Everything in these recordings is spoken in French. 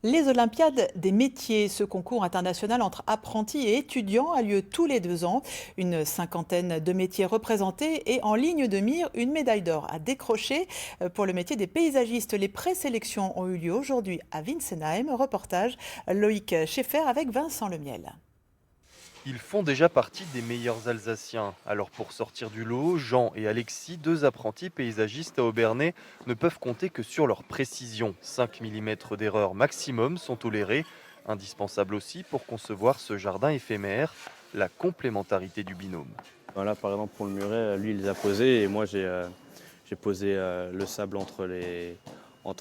Les Olympiades des métiers, ce concours international entre apprentis et étudiants a lieu tous les 2 ans. Une cinquantaine de métiers représentés et en ligne de mire, une médaille d'or à décrocher. Pour le métier des paysagistes, les présélections ont eu lieu aujourd'hui à Winsenheim. Reportage Loïc Scheffer avec Vincent Lemiel. Ils font déjà partie des meilleurs Alsaciens. Alors pour sortir du lot, Jean et Alexis, deux apprentis paysagistes à Obernai, ne peuvent compter que sur leur précision. 5 mm d'erreur maximum sont tolérés, indispensable aussi pour concevoir ce jardin éphémère, la complémentarité du binôme. Voilà, par exemple, pour le muret, lui, il les a posés et moi, j'ai posé le sable entre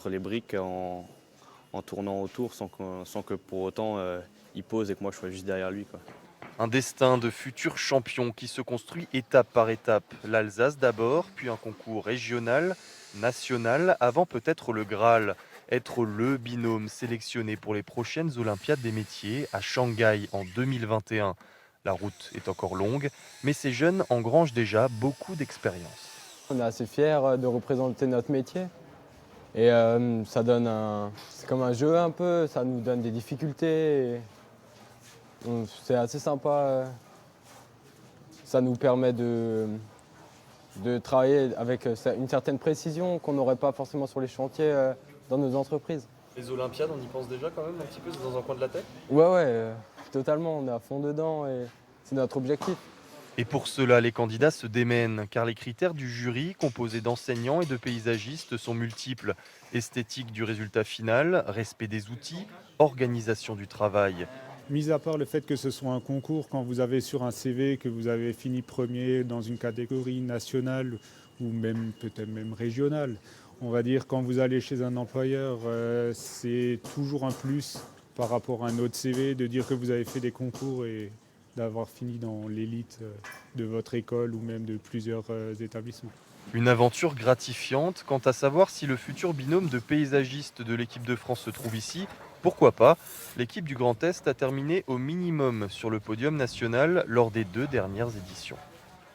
les briques en tournant autour sans que pour autant il pose et que moi, je sois juste derrière lui, quoi. Un destin de futur champion qui se construit étape par étape. L'Alsace d'abord, puis un concours régional, national, avant peut-être le Graal. Être le binôme sélectionné pour les prochaines Olympiades des métiers à Shanghai en 2021. La route est encore longue, mais ces jeunes engrangent déjà beaucoup d'expérience. On est assez fiers de représenter notre métier et c'est comme un jeu un peu, ça nous donne des difficultés. C'est assez sympa, ça nous permet de travailler avec une certaine précision qu'on n'aurait pas forcément sur les chantiers dans nos entreprises. Les Olympiades, on y pense déjà quand même un petit peu, c'est dans un coin de la tête. Ouais, totalement, on est à fond dedans et c'est notre objectif. Et pour cela, les candidats se démènent, car les critères du jury, composé d'enseignants et de paysagistes, sont multiples. Esthétique du résultat final, respect des outils, organisation du travail. Mis à part le fait que ce soit un concours, quand vous avez sur un CV que vous avez fini premier dans une catégorie nationale ou même peut-être même régionale, on va dire quand vous allez chez un employeur, c'est toujours un plus par rapport à un autre CV de dire que vous avez fait des concours et d'avoir fini dans l'élite de votre école ou même de plusieurs établissements. Une aventure gratifiante. Quant à savoir si le futur binôme de paysagistes de l'équipe de France se trouve ici, pourquoi pas? L'équipe du Grand Est a terminé au minimum sur le podium national lors des 2 dernières éditions.